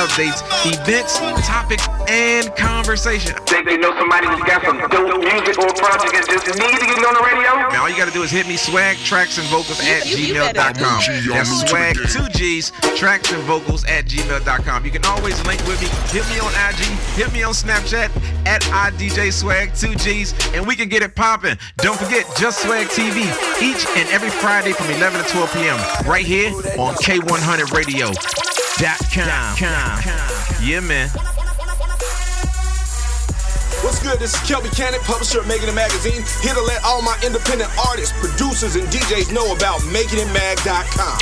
updates, events, topics, and conversation. Think they know somebody who's got some dope music or project and just need to get it on the radio? Man, all you gotta do is hit me swag tracks and vocals at gmail.com. That's swag 2Gs tracks and vocals at gmail.com. You can always link with me. Hit me on IG, hit me on Snapchat at IDJSwag2Gs, and we can get it popping. Don't forget, Just Swag TV each and every Friday from 11 to 12 p.m. right here on K100Radio.com. Yeah, man. What's good? This is Kelby Cannon, publisher of Making It Magazine, here to let all my independent artists, producers, and DJs know about MakingItMag.com.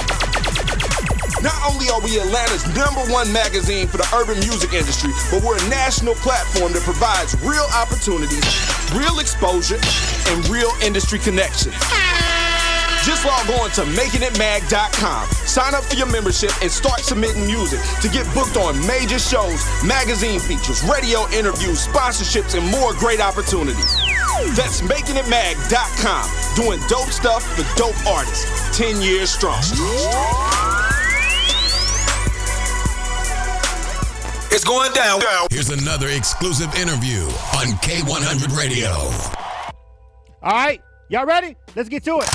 Not only are we Atlanta's #1 magazine for the urban music industry, but we're a national platform that provides real opportunities, real exposure, and real industry connections. Just log on to MakingItMag.com. Sign up for your membership and start submitting music to get booked on major shows, magazine features, radio interviews, sponsorships, and more great opportunities. That's MakingItMag.com. Doing dope stuff for dope artists. 10 years strong. It's going down. Here's another exclusive interview on K100 Radio. All right, y'all ready? Let's get to it.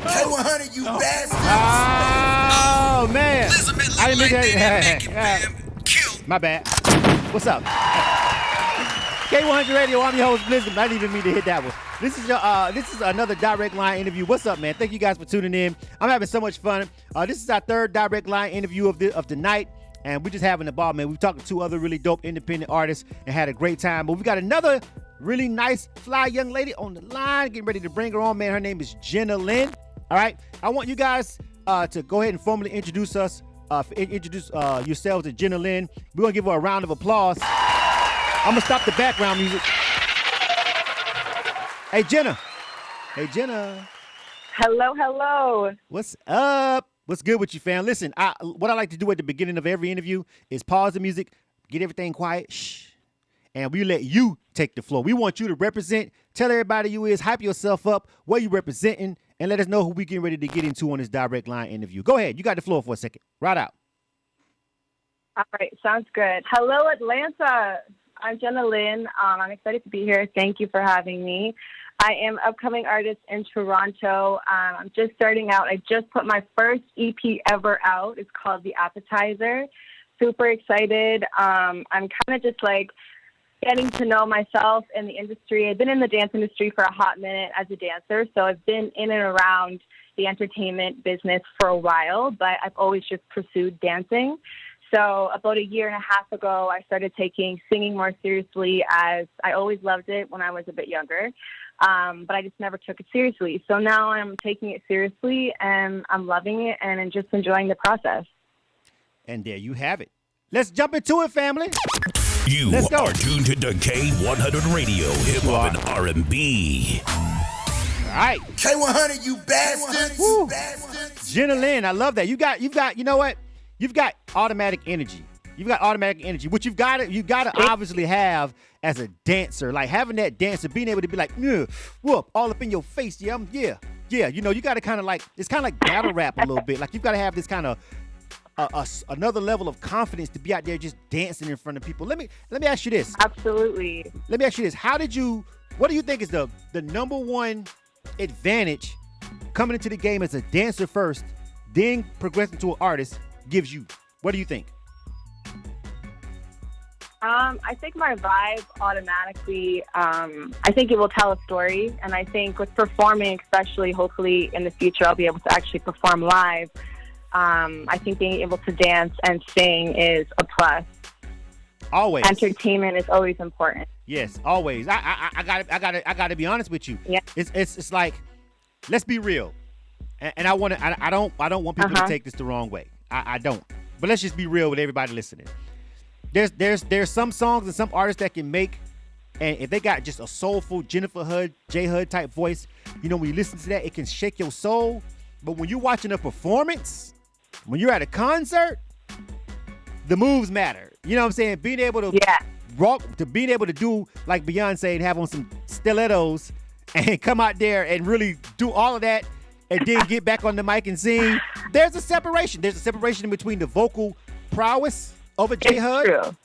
K100, you bastards! Oh, man. I didn't mean that. My bad. What's up? K100 Radio, I'm your host, Blizzard. I didn't even mean to hit that one. This is another direct line interview. What's up, man? Thank you guys for tuning in. I'm having so much fun. This is our third direct line interview of the night, and we're just having a ball, man. We've talked to two other really dope independent artists and had a great time. But we got another really nice, fly young lady on the line, getting ready to bring her on, man. Her name is Jenna Lynn. All right, I want you guys to go ahead and formally introduce yourselves to Jenna Lynn. We're gonna give her a round of applause. I'm gonna stop the background music. Hey, Jenna. Hello. What's up? What's good with you, fam? Listen, what I like to do at the beginning of every interview is pause the music, get everything quiet, shh, and we let you take the floor. We want you to represent, tell everybody you is, hype yourself up, what you representing, and let us know who we getting ready to get into on this direct line interview. Go ahead. You got the floor for a second. Right out. All right. Sounds good. Hello, Atlanta. I'm Jenna Lynn. I'm excited to be here. Thank you for having me. I am an upcoming artist in Toronto. I'm just starting out. I just put my first EP ever out. It's called The Appetizer. Super excited. I'm kind of just like getting to know myself in the industry. I've been in the dance industry for a hot minute as a dancer, so I've been in and around the entertainment business for a while, but I've always just pursued dancing. So about a year and a half ago, I started taking singing more seriously, as I always loved it when I was a bit younger, but I just never took it seriously. So now I'm taking it seriously, and I'm loving it, and I'm just enjoying the process. And there you have it. Let's jump into it, family. You are tuned into K100 Radio, hip hop and R&B. All right. K100, you bastards! Woo. Jenna Lynn, I love that. You got, you know what? You've got automatic energy. Which you've got to obviously have as a dancer. Like having that dancer, being able to be like, whoop, all up in your face. Yeah. You know, you got to kind of like, it's kind of like battle rap a little bit. Like you've got to have this kind of another level of confidence to be out there just dancing in front of people. Let me ask you this. Absolutely. Let me ask you this. What do you think is the number one advantage coming into the game as a dancer first, then progressing to an artist gives you? What do you think? I think my vibe automatically, I think it will tell a story. And I think with performing, especially hopefully in the future, I'll be able to actually perform live. I think being able to dance and sing is a plus. Always. Entertainment is always important. Yes, always. I gotta be honest with you. Yeah. It's like, let's be real. And I don't want people to take this the wrong way. I don't. But let's just be real with everybody listening. There's some songs and some artists that can make, and if they got just a soulful Jennifer Hud, J Hud type voice, you know, when you listen to that, it can shake your soul. But when you're watching a performance, when you're at a concert, the moves matter. You know what I'm saying? Being able to rock, to being able to do like Beyonce and have on some stilettos and come out there and really do all of that and then get back on the mic and sing. There's a separation. There's a separation between the vocal prowess over J Hud. True.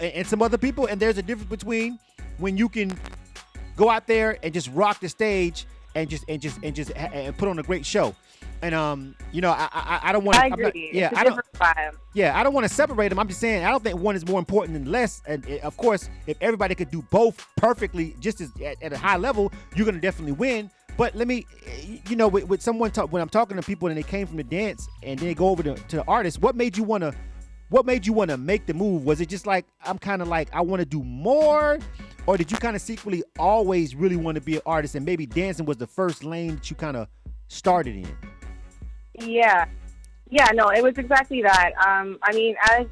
And some other people. And there's a difference between when you can go out there and just rock the stage and put on a great show. And I don't want. I agree. It's a different vibe. Yeah, I don't want to separate them. I'm just saying I don't think one is more important than less. And of course, if everybody could do both perfectly, just as at a high level, you're gonna definitely win. But let me, with someone when I'm talking to people and they came from the dance and then they go over to the artist, what made you wanna make the move? Was it just like I'm kind of like I want to do more, or did you kind of secretly always really want to be an artist and maybe dancing was the first lane that you kind of started in? Yeah, no, it was exactly that. I mean, as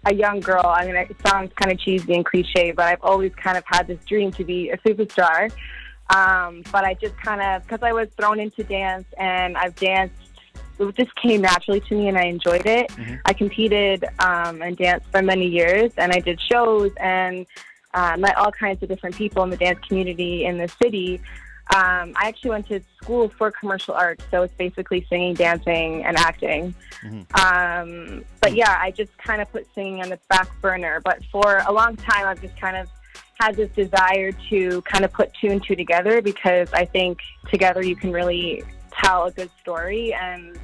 a young girl, I mean, it sounds kind of cheesy and cliche, but I've always kind of had this dream to be a superstar. But I just kind of, because I was thrown into dance and I've danced, it just came naturally to me and I enjoyed it. Mm-hmm. I competed and danced for many years, and I did shows and met all kinds of different people in the dance community in the city. I actually went to school for commercial arts, so it's basically singing, dancing, and acting. Mm-hmm. But yeah, I just kind of put singing on the back burner. But for a long time, I've just kind of had this desire to kind of put two and two together, because I think together you can really tell a good story, and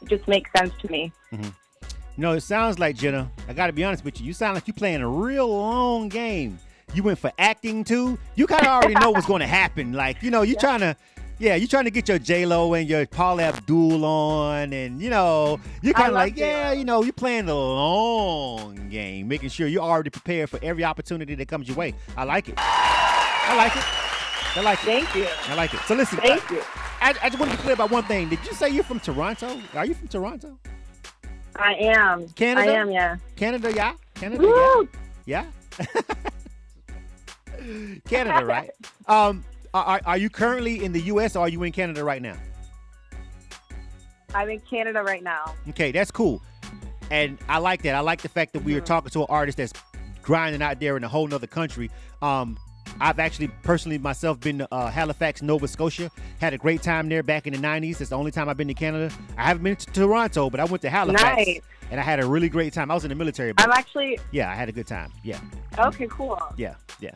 it just makes sense to me. Mm-hmm. It sounds like, Jenna, I got to be honest with you, you sound like you're playing a real long game. You went for acting too. You kind of already know what's going to happen. Like, you're trying to get your J-Lo and your Paula Abdul on, and you're kind of like, you're playing the long game, making sure you're already prepared for every opportunity that comes your way. I like it. Thank you. I like it. So listen, thank you. I just want to be clear about one thing. Did you say you're from Toronto? Are you from Toronto? I am. Canada? I am, yeah. Canada, yeah? Canada, Woo! yeah? Canada, right? Are you currently in the U.S. or are you in Canada right now? I'm in Canada right now. Okay, that's cool. And I like that. I like the fact that we are talking to an artist that's grinding out there in a whole nother country. I've actually personally myself been to Halifax, Nova Scotia. Had a great time there back in the 90s. It's the only time I've been to Canada. I haven't been to Toronto, but I went to Halifax. Nice. And I had a really great time. I was in the military. I'm actually... Yeah, I had a good time. Yeah. Okay, cool. Yeah.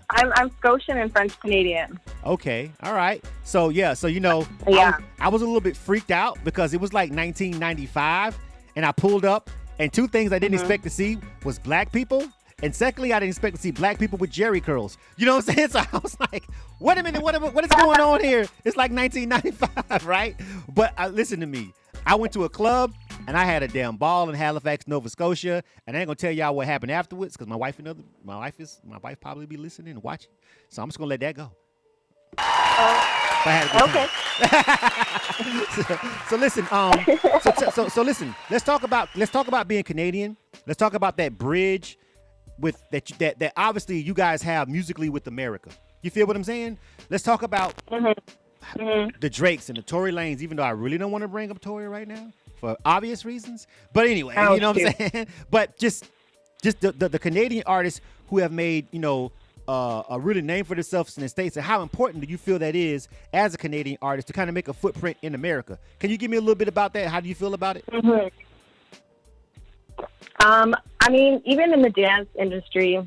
I'm Scotian and French Canadian. Okay, all right. So, I was a little bit freaked out because it was like 1995, and I pulled up, and two things I didn't expect to see was black people. And secondly, I didn't expect to see black people with jerry curls. You know what I'm saying? So I was like, wait a minute, what is going on here? It's like 1995, right? But listen to me. I went to a club, and I had a damn ball in Halifax, Nova Scotia. And I ain't going to tell y'all what happened afterwards, because my wife probably be listening and watching. So I'm just going to let that go. Okay. So listen, so listen, let's talk about being Canadian. Let's talk about that bridge with that obviously you guys have musically with America. You feel what I'm saying? Let's talk about the Drakes and the Tory Lanez, even though I really don't want to bring up Tory right now for obvious reasons. But anyway, you know what I'm saying? But just the Canadian artists who have made, a really name for themselves in the States, and how important do you feel that is as a Canadian artist to kind of make a footprint in America? Can you give me a little bit about that? How do you feel about it? Mm-hmm. I mean, even in the dance industry,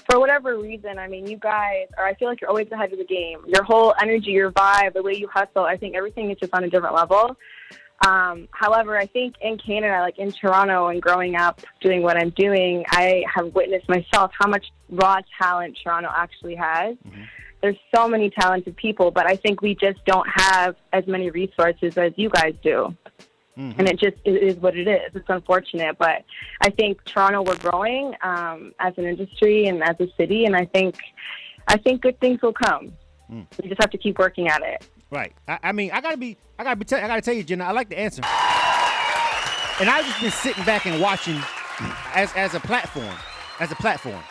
for whatever reason, I mean, you guys I feel like you're always ahead of the game. Your whole energy, your vibe, the way you hustle, I think everything is just on a different level. However, I think in Canada, like in Toronto and growing up doing what I'm doing, I have witnessed myself how much raw talent Toronto actually has. Mm-hmm. There's so many talented people, but I think we just don't have as many resources as you guys do. Mm-hmm. And it is what it is. It's unfortunate, but I think Toronto, we're growing as an industry and as a city, and I think good things will come. We just have to keep working at it. Right. I mean, I gotta tell you, Jenna, I like the answer, and I've just been sitting back and watching as a platform,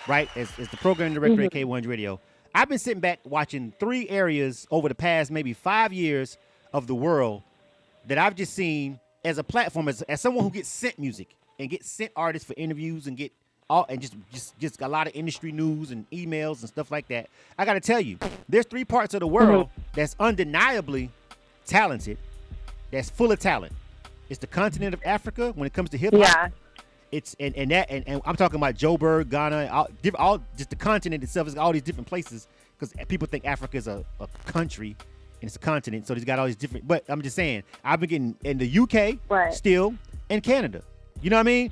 right? As the program director at K100 Radio, I've been sitting back watching 3 areas over the past maybe 5 years of the world that I've just seen as a platform, as someone who gets sent music and gets sent artists for interviews and get all and just a lot of industry news and emails and stuff like that. I got to tell you, there's 3 parts of the world that's undeniably talented, that's full of talent. It's the continent of Africa when it comes to hip hop. Yeah. it's and I'm talking about Joburg, Ghana, all just the continent itself is all these different places because people think Africa is a country and it's a continent, so it's got all these different. But I'm just saying, I've been getting in the UK still and Canada. You know what I mean?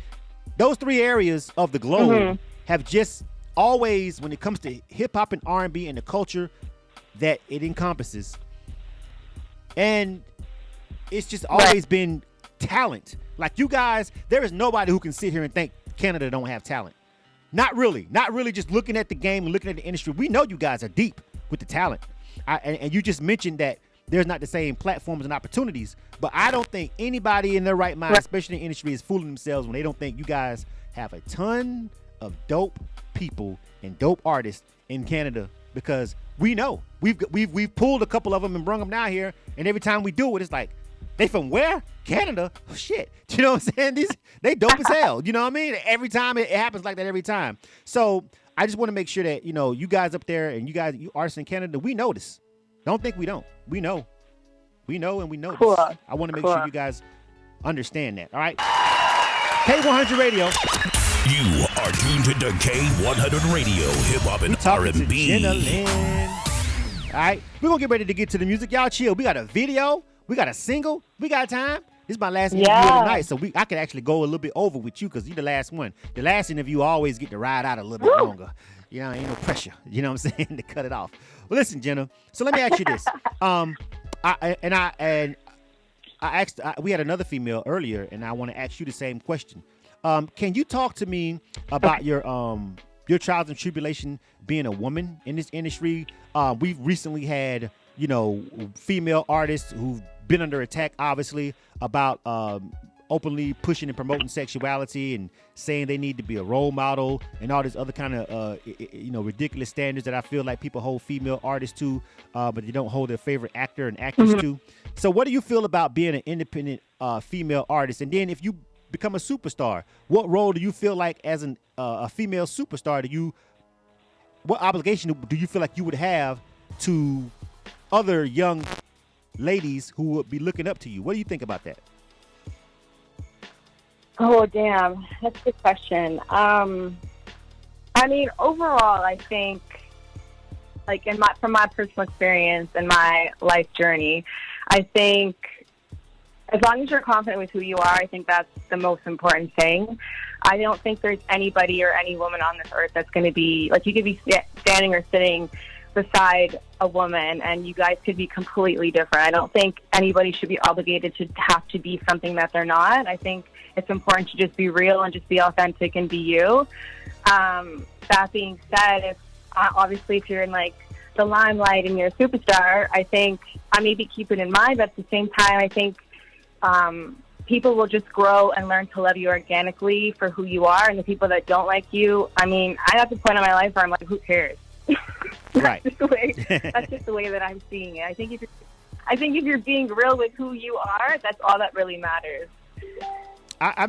Those three areas of the globe have just always, when it comes to hip hop and R&B and the culture that it encompasses, and it's just always been talent. Like you guys, there is nobody who can sit here and think Canada don't have talent. Not really. Not really just looking at the game and looking at the industry. We know you guys are deep with the talent. And you just mentioned that there's not the same platforms and opportunities, but I don't think anybody in their right mind, especially in the industry, is fooling themselves when they don't think you guys have a ton of dope people and dope artists in Canada, because we know we've pulled a couple of them and brung them down here, and every time we do it, it's like, they from where? Canada? Oh, shit. You know what I'm saying? They dope as hell. You know what I mean? Every time it happens like that every time. So I just want to make sure that, you guys up there and you artists in Canada, we know this. Don't think we don't. We know. We know and we know Cool. this. I want to make sure you guys understand that. All right? K100 Radio. You are tuned to K100 Radio, hip hop and R&B. Jenna, Lynn. All right? We're going to get ready to get to the music. Y'all chill. We got a video. We got a single. We got time. This is my last interview of the night, so I can actually go a little bit over with you because you're the last one. The last interview, I always get to ride out a little bit longer. Ain't no pressure. You know what I'm saying? To cut it off. Well, listen, Jenna. So let me ask you this. We had another female earlier, and I want to ask you the same question. Can you talk to me about your trials and tribulation being a woman in this industry? We've recently had, female artists who've been under attack, obviously, about openly pushing and promoting sexuality and saying they need to be a role model and all this other kind of, ridiculous standards that I feel like people hold female artists to, but they don't hold their favorite actor and actress to. So what do you feel about being an independent female artist? And then if you become a superstar, what role do you feel like as a female superstar? What obligation do you feel like you would have to other young ladies who would be looking up to you? What do you think about that? Oh, damn. That's a good question. Overall, I think, from my personal experience and my life journey, I think as long as you're confident with who you are, I think that's the most important thing. I don't think there's anybody or any woman on this earth that's going to be, you could be standing or sitting beside a woman and you guys could be completely different. I don't think anybody should be obligated to have to be something that they're not. I think it's important to just be real and just be authentic and be you. That being said, if you're in the limelight and you're a superstar, I think I maybe keep it in mind, but at the same time, I think people will just grow and learn to love you organically for who you are. And the people that don't like you, I'm at the point in my life where I'm like, who cares? Right. That's just the way that I'm seeing it. I think if you're being real with who you are, that's all that really matters.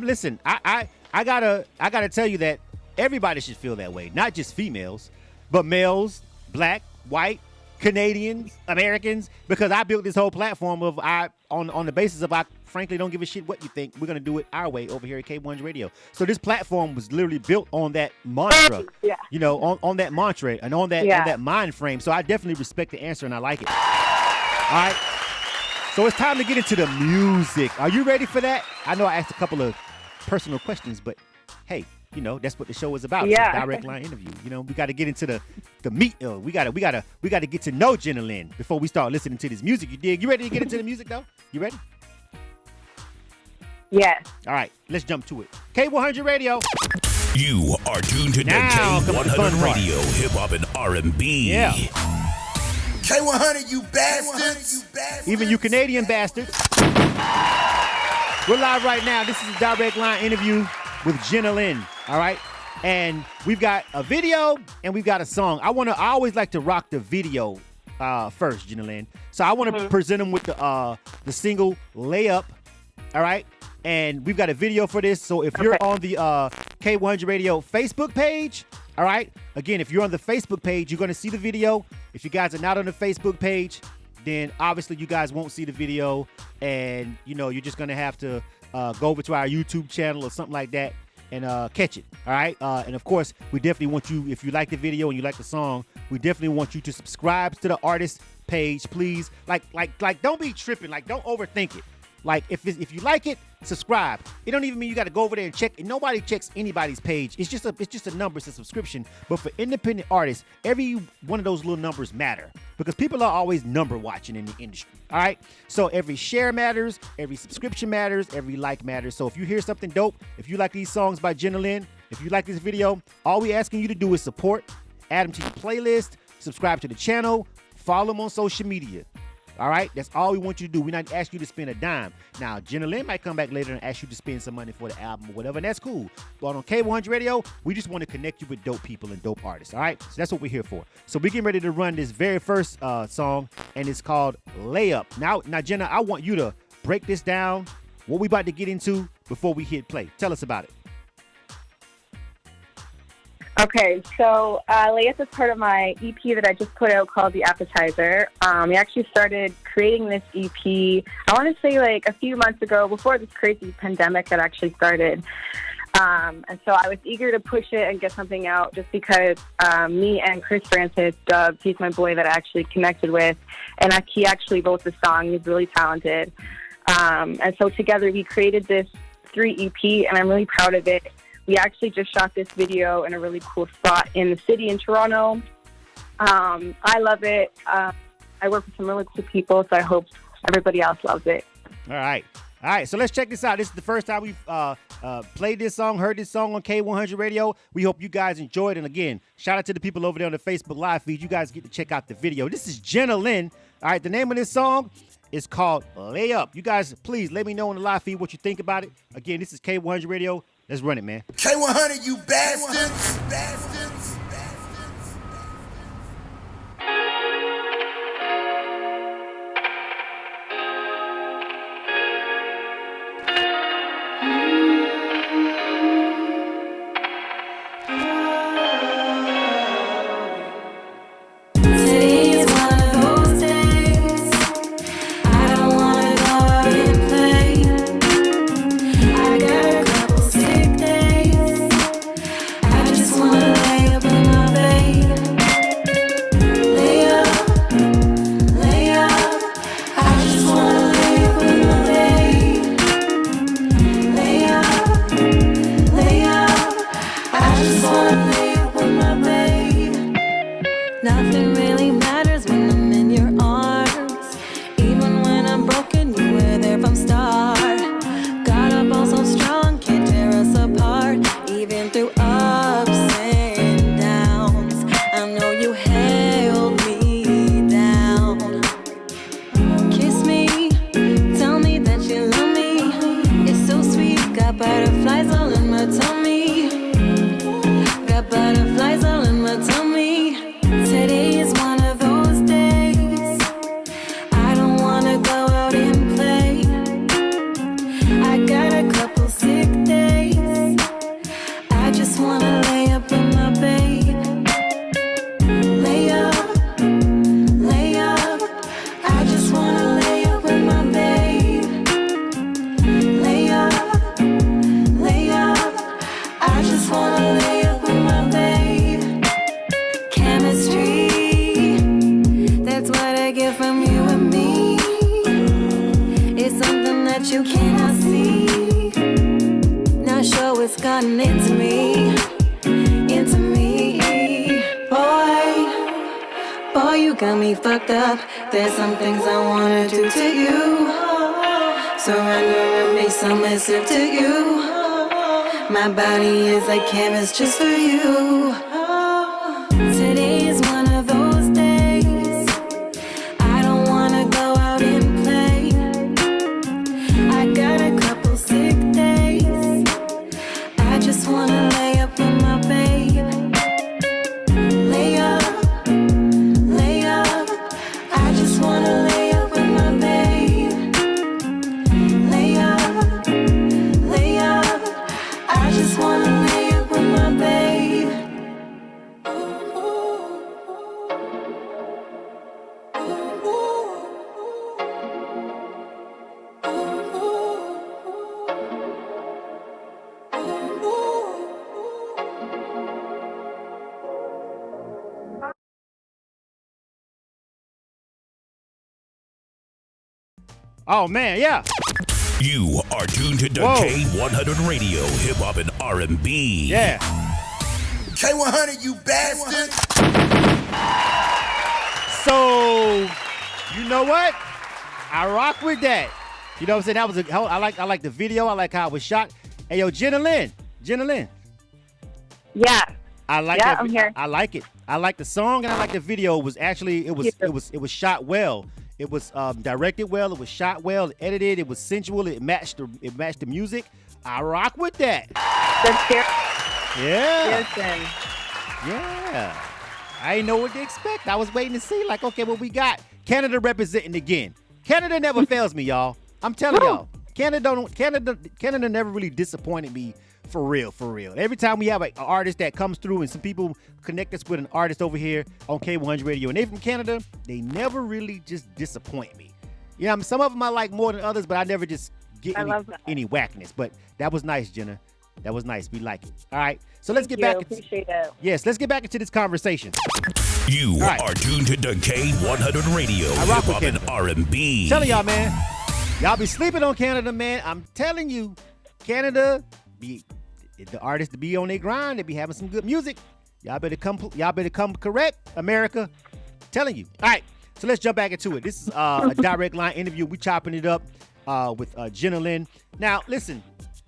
Listen, I gotta tell you that everybody should feel that way. Not just females, but males, black, white, Canadians, Americans, because I built this whole platform on the basis of I frankly don't give a shit what you think. We're gonna do it our way over here at K100 Radio. So this platform was literally built on that mantra, on that mantra and on that mind frame. So I definitely respect the answer and I like it. All right. So it's time to get into the music. Are you ready for that? I know I asked a couple of personal questions, but hey, that's what the show is about. Yeah. It's a direct line interview. We got to get into the meat. We got to get to know Jenna Lynn before we start listening to this music. You dig? You ready to get into the music though? You ready? Yes. All right, let's jump to it. K100 Radio. You are tuned to Now comes the fun K100 part. Radio, hip hop and R&B. Yeah. K100, you bastards. Even you Canadian bastards. We're live right now. This is a direct line interview with Jenna Lynn. All right. And we've got a video and we've got a song. I always like to rock the video first, Jenna Lynn. So I want to present them with the single Layup. All right. And we've got a video for this. So if you're on the K100 Radio Facebook page, all right. Again, if you're on the Facebook page, you're going to see the video. If you guys are not on the Facebook page, then obviously you guys won't see the video. And, you're just going to have to go over to our YouTube channel or something like that and catch it. All right. And of course, we definitely want you, if you like the video and you like the song, we definitely want you to subscribe to the artist page, please. Like, don't be tripping. Like, don't overthink it. Like, if you like it, subscribe. It don't even mean you got to go over there and check. And nobody checks anybody's page. It's just a number. It's a subscription. But for independent artists, every one of those little numbers matter because people are always number watching in the industry. All right. So every share matters. Every subscription matters. Every like matters. So if you hear something dope, if you like these songs by Jenna Lynn, if you like this video, all we asking you to do is support, add them to your playlist, subscribe to the channel, follow them on social media. All right, that's all we want you to do. We're not asking you to spend a dime. Now, Jenna Lynn might come back later and ask you to spend some money for the album or whatever, and that's cool. But on K100 Radio, we just want to connect you with dope people and dope artists, all right? So that's what we're here for. So we're getting ready to run this very first song, and it's called Layup. Now, Jenna, I want you to break this down, what we about to get into before we hit play. Tell us about it. Okay, so Layup is part of my EP that I just put out called The Appetizer. We actually started creating this EP, I want to say like a few months ago, before this crazy pandemic had actually started. And so I was eager to push it and get something out just because me and Chris Francis, Dubs, he's my boy that I actually connected with, and he actually wrote the song. He's really talented. And so together we created this 3 EP, and I'm really proud of it. We actually just shot this video in a really cool spot in the city in Toronto. I love it. I work with some really cool people, so I hope everybody else loves it. All right. So let's check this out. This is the first time we've played this song, heard this song on K100 Radio. We hope you guys enjoyed it. And again, shout out to the people over there on the Facebook Live feed. You guys get to check out the video. This is Jenna Lynn. All right, the name of this song is called Layup. You guys, please let me know on the live feed what you think about it. Again, this is K100 Radio. Let's run it, man. K100, you bastards! Bastards! Nothing really matters when I'm in your arms. Even when I'm broken, you were there from start. Got up all so strong, can't tear us apart. Even through ups and downs, I know you held me down. Kiss me, tell me that you love me. It's so sweet, got butterflies all in my tummy. Got butterflies all in my tummy. Today is one of those days. I don't wanna go out and play. I got a couple sick days. I just wanna lay up in my bed. Lay up, lay up. I just wanna lay up in my bed. Lay up, lay up. I just wanna lay up in my bed. Chemistry, that's what I get from you and me. It's something that you cannot see. Not sure what's gotten into me, into me. Boy, you got me fucked up. There's some things I wanna do to you. Surrender and make submissive to you. My body is like canvas just for you. Today is one of those days. I don't wanna go out and play. I got a couple sick days. I just wanna lay up in my bed. Lay up, lay up. I just wanna lay up in my bed. Lay up, lay up. I just wanna lay up in my bed. Oh man, yeah. You are tuned to K100 Radio, Hip Hop and R&B. Yeah. K100, you bastard. So, you know what? I rock with that. You know what I'm saying? I like the video. I like how it was shot. Hey, yo, Jenna Lynn. Yeah. I like Yeah, that. I'm here. I like it. I like the song and I like the video. It was shot well. It was directed well. It was shot well. Edited. It was sensual. It matched the music. I rock with that. That's fair. Yeah. Listen. Yeah. I didn't know what to expect. I was waiting to see, like, okay, what we got. Canada representing again. Canada never fails me, y'all. I'm telling y'all. Canada never really disappointed me for real. Every time we have an artist that comes through and some people connect us with an artist over here on K100 Radio and they from Canada, they never really just disappoint me. You know, some of them I like more than others, but I never just get any whackness. But that was nice, Jenna. That was nice. We like it. All right. So let's get back. Appreciate it. Yes, let's get back into this conversation. You are tuned to K100 Radio, I rock Hip Hop with and R&B. Telling y'all, man. Y'all be sleeping on Canada, man. I'm telling you, Canada, the artists to be on their grind. They be having some good music. Y'all better come correct, America. Telling you. All right. So let's jump back into it. This is a direct line interview. We chopping it up with Jenna Lynn. Now, listen.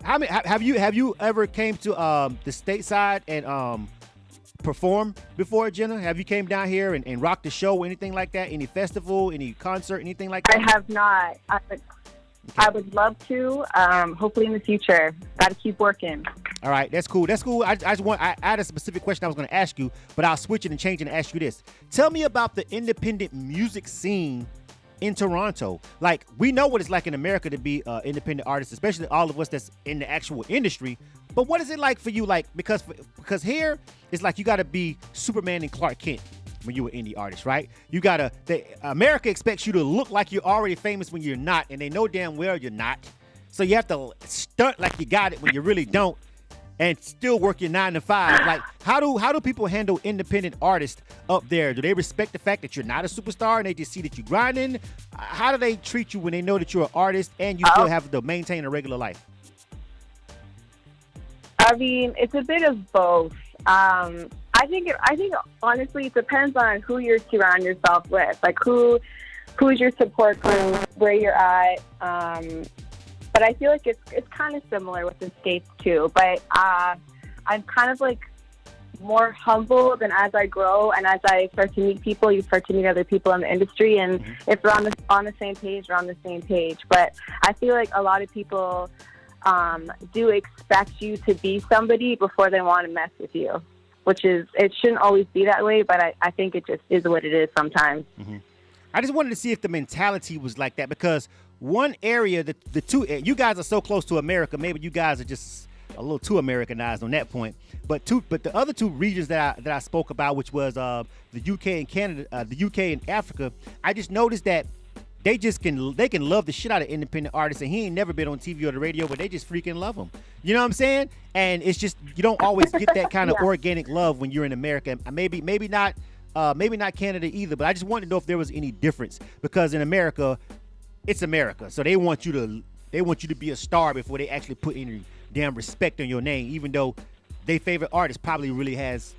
Have you ever came to the stateside and perform before, Jenna? Have you came down here and rocked the show or anything like that? Any festival, any concert, anything like that? I have not. I would love to. Hopefully in the future. Got to keep working. All right, that's cool. I had a specific question I was going to ask you, but I'll switch it and change it and ask you this. Tell me about the independent music scene in Toronto. Like, we know what it's like in America to be independent artists, especially all of us that's in the actual industry. But what is it like for you? Like, because here it's like you got to be Superman and Clark Kent when you're an indie artist, right? America expects you to look like you're already famous when you're not, and they know damn well you're not. So you have to stunt like you got it when you really don't, and still work your 9 to 5. Like, how do people handle independent artists up there? Do they respect the fact that you're not a superstar and they just see that you're grinding? How do they treat you when they know that you're an artist and you still have to maintain a regular life? I mean, it's a bit of both. I think honestly, it depends on who you surround yourself with. Like, who's your support crew, where you're at. But I feel like it's kind of similar with the States too. But I'm kind of like more humble than as I grow and as I start to meet people, you start to meet other people in the industry. And if we're on the same page, we're on the same page. But I feel like a lot of people do expect you to be somebody before they want to mess with you, which is, it shouldn't always be that way. But I think it just is what it is sometimes. Mm-hmm. I just wanted to see if the mentality was like that, because one area, the two, you guys are so close to America. Maybe you guys are just a little too Americanized on that point. But the other two regions that I spoke about, which was the UK and Canada, the UK and Africa, I just noticed that they can love the shit out of independent artists, and he ain't never been on TV or the radio, but they just freaking love them. You know what I'm saying? And it's just, you don't always get that kind of organic love when you're in America. Maybe not Canada either, but I just wanted to know if there was any difference, because in America, it's America, so they want you to be a star before they actually put any damn respect on your name, even though their favorite artist probably really has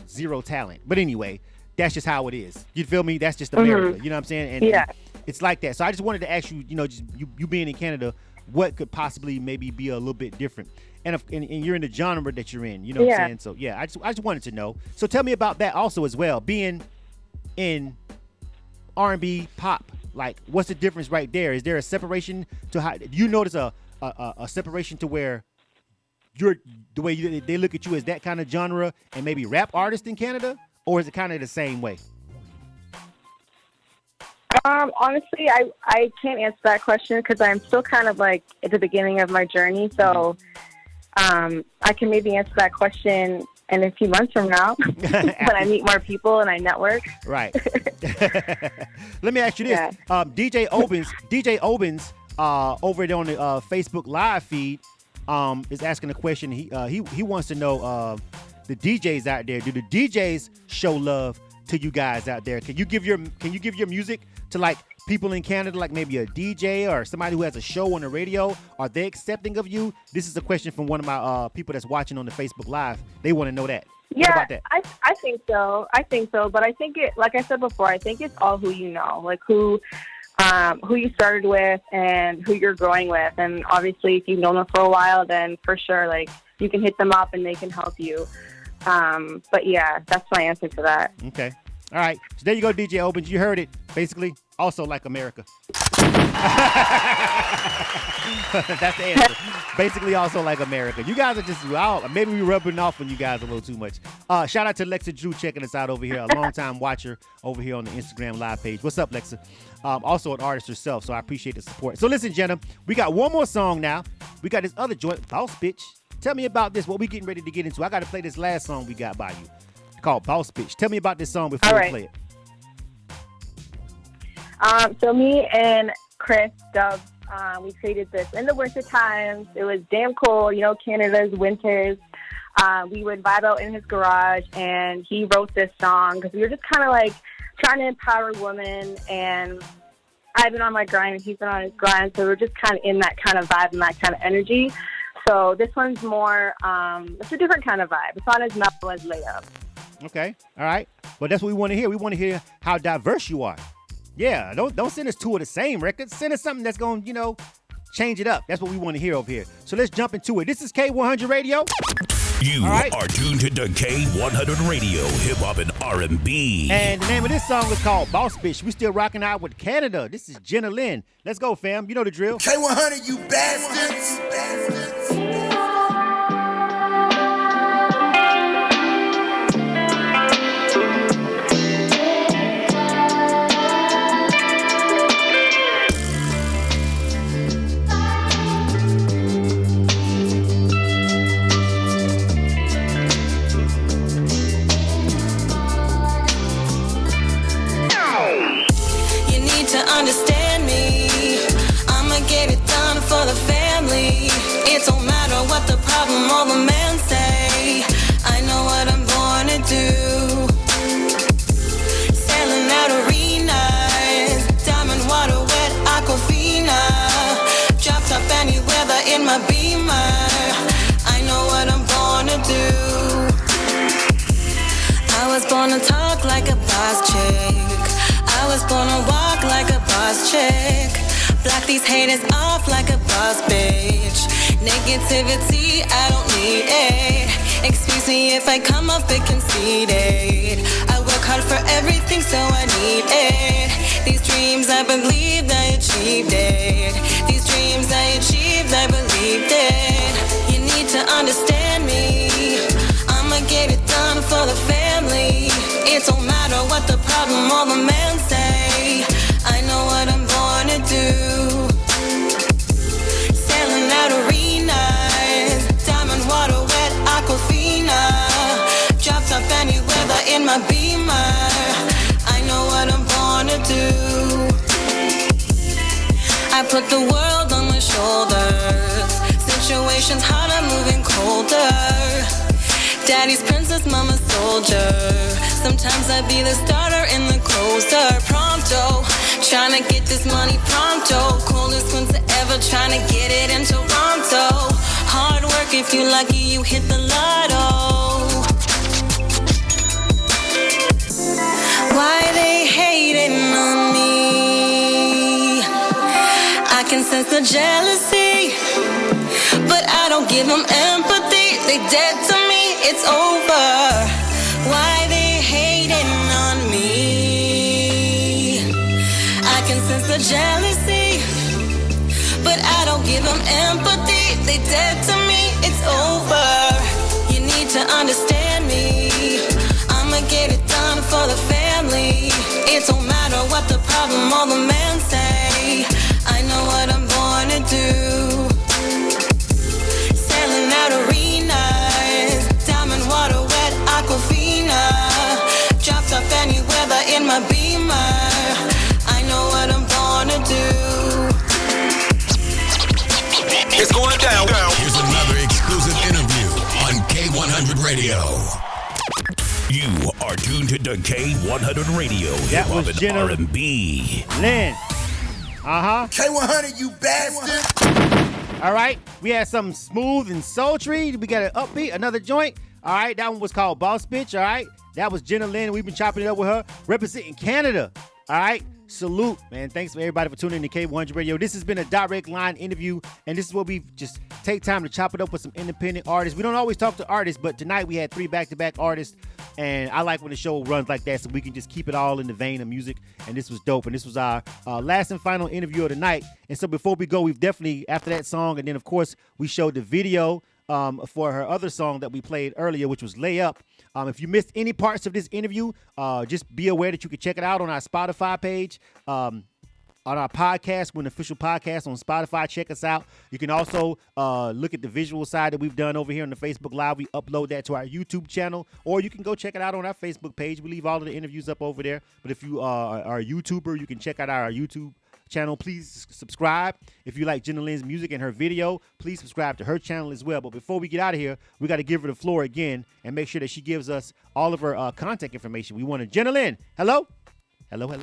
zero talent. But anyway, that's just how it is. You feel me? That's just America. You know what I'm saying? And it's like that. So I just wanted to ask you, just you being in Canada, what could possibly maybe be a little bit different? And you're in the genre that you're in, you know what I'm saying? So yeah, I just wanted to know. So tell me about that also as well, being in R&B pop. Like, what's the difference right there? Is there a separation to how, do you notice a separation to where the way they look at you as that kind of genre and maybe rap artist in Canada, or is it kind of the same way? Honestly, I can't answer that question because I'm still kind of like at the beginning of my journey. So I can maybe answer that question in a few months from now when I meet more people and I network. Right. Let me ask you this. Yeah. DJ Obens over there on the Facebook live feed is asking a question. He wants to know the DJs out there. Do the DJs show love to you guys out there? Can you give your music to like people in Canada, like maybe a DJ or somebody who has a show on the radio, are they accepting of you? This is a question from one of my people that's watching on the Facebook Live. They want to know that. Yeah, what about that? I think so. But I think it, like I said before, I think it's all who you know, like who you started with and who you're growing with. And obviously, if you've known them for a while, then for sure, like you can hit them up and they can help you. But yeah, that's my answer to that. Okay. All right. So there you go, DJ Opens. You heard it. Basically, also like America. That's the answer. Basically, also like America. You guys are just, maybe we're rubbing off on you guys a little too much. Shout out to Lexa Drew checking us out over here, a long-time watcher over here on the Instagram live page. What's up, Lexa? Also an artist herself, so I appreciate the support. So listen, Jenna, we got one more song now. We got this other joint, Boss Bitch. Tell me about this, what we getting ready to get into. I got to play this last song we got by you called Boss Bitch. Tell me about this song before we play it. So me and Chris Dubs, we created this in the winter times. It was damn cold, Canada's winters. We would vibe out in his garage, and he wrote this song because we were just kind of like trying to empower women, and I've been on my grind, and he's been on his grind, so we're just kind of in that kind of vibe and that kind of energy. So this one's more, it's a different kind of vibe. It's not as mellow as Layup. Okay, all right. Well, that's what we want to hear. We want to hear how diverse you are. Yeah, don't send us two of the same records. Send us something that's going to, change it up. That's what we want to hear over here. So let's jump into it. This is K100 Radio. You are tuned to K100 Radio, hip hop and R&B. And the name of this song is called Boss Bitch. We still rocking out with Canada. This is Jenna Lynn. Let's go, fam. You know the drill. K100, you bastards. Understand me, I'ma get it done for the family. It don't matter what the problem or the man say, I know what I'm born to do. Selling out arenas, diamond water wet aquafina, drop top any weather in my Beamer, I know what I'm born to do. I was born to talk like a boss chick, I was born to walk like a boss chick, block these haters off like a boss bitch. Negativity, I don't need it. Excuse me if I come off bit conceited. I work hard for everything, so I need it. These dreams, I believed I achieved it. These dreams I achieved, I believed it. You need to understand me, I'ma get it done for the family. It don't matter what the problem or the man say, I know what I'm born to do. Selling out arenas, diamond water wet aquafina, drop top any weather in my Beamer, I know what I'm born to do. I put the world on my shoulders, situations harder, moving colder. Daddy's princess, mama soldier. Sometimes I be the starter and the closer. Pronto, trying to get this money pronto. Coldest winter ever, trying to get it in Toronto. Hard work, if you lucky, you hit the lotto. Why they hating on me? I can sense the jealousy, but I don't give them empathy. They dead to me, it's over. Why they hating on me? I can sense the jealousy, but I don't give them empathy. They dead to me, it's over. You need to understand me, I'ma get it done for the family. It don't matter what the problem or the man say, I know what I'm born to do. Selling out arenas, diamond water wet aquafina, dropped off any weather in my Beamer, I know what I'm born to do. It's going down. Here's another exclusive interview on K100 Radio. You are tuned to K100 Radio, That hip hop was and Jenna R&B. Lynn. K100, you bastard. All right. We had something smooth and sultry. We got an upbeat, another joint. All right. That one was called Boss Bitch. All right. That was Jenna Lynn. We've been chopping it up with her, representing Canada. All right. Salute, man. Thanks for everybody for tuning in to K100 Radio. This has been a direct line interview, and this is where we just take time to chop it up with some independent artists. We don't always talk to artists, but tonight we had 3 back-to-back artists, and I like when the show runs like that so we can just keep it all in the vein of music, and this was dope. And this was our last and final interview of the night. And so before we go, we've definitely, after that song, and then, of course, we showed the video for her other song that we played earlier, which was Lay Up. If you missed any parts of this interview, just be aware that you can check it out on our Spotify page, on our podcast, we're an official podcast on Spotify. Check us out. You can also look at the visual side that we've done over here on the Facebook Live. We upload that to our YouTube channel, or you can go check it out on our Facebook page. We leave all of the interviews up over there. But if you are a YouTuber, you can check out our YouTube channel. Please subscribe. If you like Jenna Lynn's music and her video, please subscribe to her channel as well. But before we get out of here, we got to give her the floor again and make sure that she gives us all of her contact information. We want to Jenna Lynn. Hello? Hello.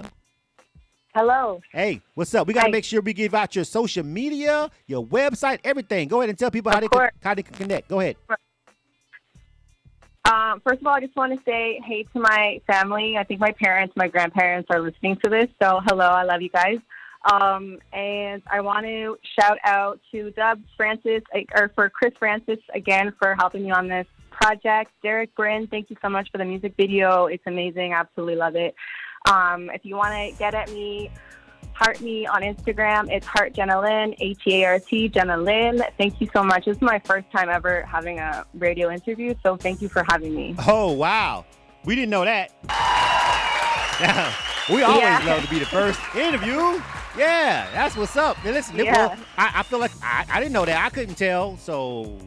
Hello. Hey, what's up? We got to make sure we give out your social media, your website, everything. Go ahead and tell people how they can connect. Go ahead. First of all, I just want to say hey to my family. I think my parents, my grandparents are listening to this. So hello, I love you guys. And I want to shout out to Chris Francis again for helping me on this project. Derek Bryn, thank you so much for the music video. It's amazing. Absolutely love it. If you want to get at me, heart me on Instagram. It's Heart Jenna Lynn, HEART Jenna Lynn. Thank you so much. This is my first time ever having a radio interview, so thank you for having me. Oh, wow. We didn't know that. We always love to be the first interview. Yeah, that's what's up. Now, listen, well, I feel like I didn't know that. I couldn't tell, so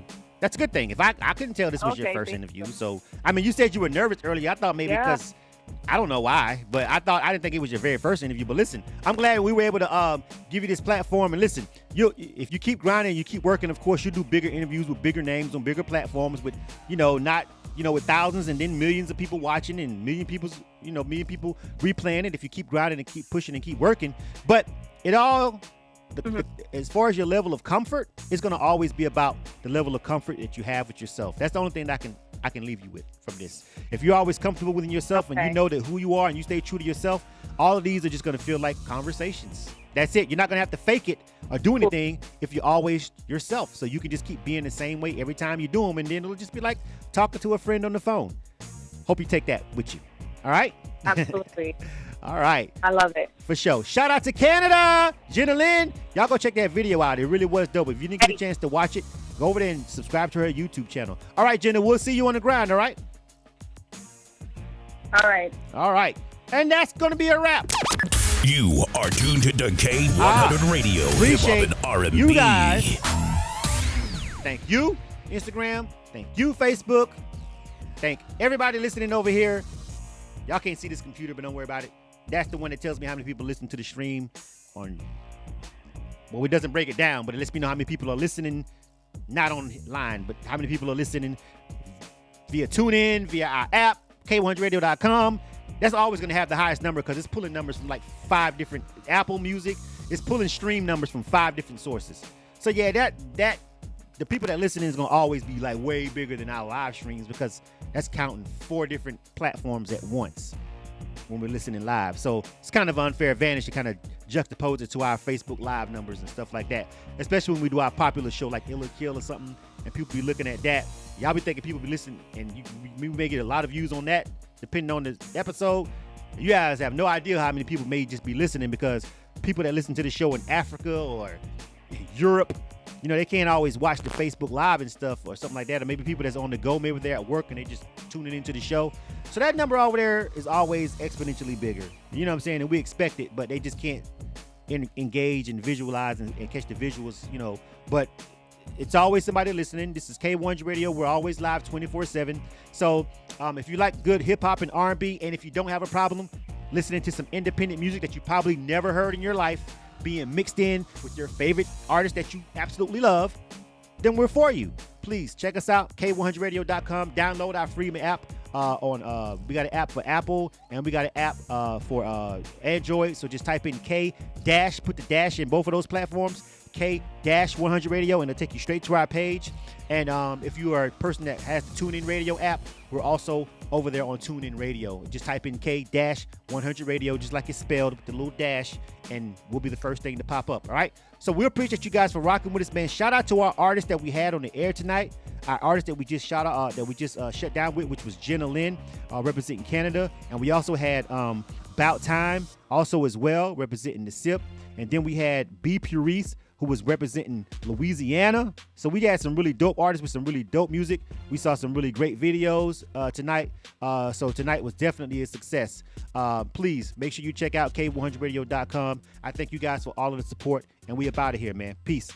that's a good thing. If I couldn't tell this was your first interview. So, I mean, you said you were nervous earlier. I thought maybe because, I don't know why, but I didn't think it was your very first interview. But listen, I'm glad we were able to give you this platform. And listen, if you keep grinding, you keep working, of course, you'll do bigger interviews with bigger names on bigger platforms with, not with thousands and then millions of people watching and million people replaying it if you keep grinding and keep pushing and keep working. But it all, as far as your level of comfort, it's going to always be about the level of comfort that you have with yourself. That's the only thing that I can leave you with from this. If you're always comfortable within yourself and you know that who you are and you stay true to yourself, all of these are just going to feel like conversations. That's it. You're not going to have to fake it or do anything if you're always yourself. So you can just keep being the same way every time you do them, and then it'll just be like talking to a friend on the phone. Hope you take that with you. All right? Absolutely. All right. I love it. For sure. Shout out to Canada. Jenna Lynn. Y'all go check that video out. It really was dope. If you didn't get a chance to watch it, go over there and subscribe to her YouTube channel. All right, Jenna, we'll see you on the grind, all right? All right. All right. And that's going to be a wrap. You are tuned to K100 Radio. Appreciate Hip Hop and R&B. you guys. Thank you, Instagram. Thank you, Facebook. Thank everybody listening over here. Y'all can't see this computer, but don't worry about it. That's the one that tells me how many people listen to the stream on. Well, it doesn't break it down, but it lets me know how many people are listening, not online, but how many people are listening via TuneIn, via our app, K100radio.com. That's always going to have the highest number because it's pulling numbers from like 5 different Apple Music. It's pulling stream numbers from 5 different sources. So yeah, that the people that listen is going to always be like way bigger than our live streams because that's counting 4 different platforms at once when we're listening live. So it's kind of an unfair advantage to kind of juxtapose it to our Facebook Live numbers and stuff like that, especially when we do our popular show like Ill or Kill or something, and people be looking at that. Y'all be thinking people be listening, and we may get a lot of views on that, depending on the episode. You guys have no idea how many people may just be listening because people that listen to the show in Africa or Europe, they can't always watch the Facebook Live and stuff or something like that. Or maybe people that's on the go, maybe they're at work and they just tuning into the show. So that number over there is always exponentially bigger. You know what I'm saying? And we expect it, but they just can't engage and visualize and catch the visuals, But it's always somebody listening. This is K100 Radio. We're always live 24/7. So if you like good hip hop and R&B, and if you don't have a problem listening to some independent music that you probably never heard in your life being mixed in with your favorite artist that you absolutely love, then we're for you. Please check us out, K100radio.com. Download our free app we got an app for Apple, and we got an app for Android. So just type in K dash, put the dash in both of those platforms, K-100 Radio, and it'll take you straight to our page. And if you are a person that has the TuneIn Radio app, we're also over there on TuneIn Radio. Just type in K-100 Radio, just like it's spelled, with the little dash, and we'll be the first thing to pop up. All right. So we appreciate you guys for rocking with us, man. Shout out to our artist that we had on the air tonight. Our artist that we just shut down with, which was Jenna Lynn, representing Canada, and we also had About Time, also as well, representing the SIP, and then we had B Puriste, who was representing Louisiana. So we had some really dope artists with some really dope music. We saw some really great videos tonight. So tonight was definitely a success. Please make sure you check out K100radio.com. I thank you guys for all of the support, and we up out of here, man. Peace.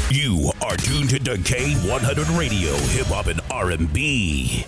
You are tuned to K100 Radio, hip hop and R&B.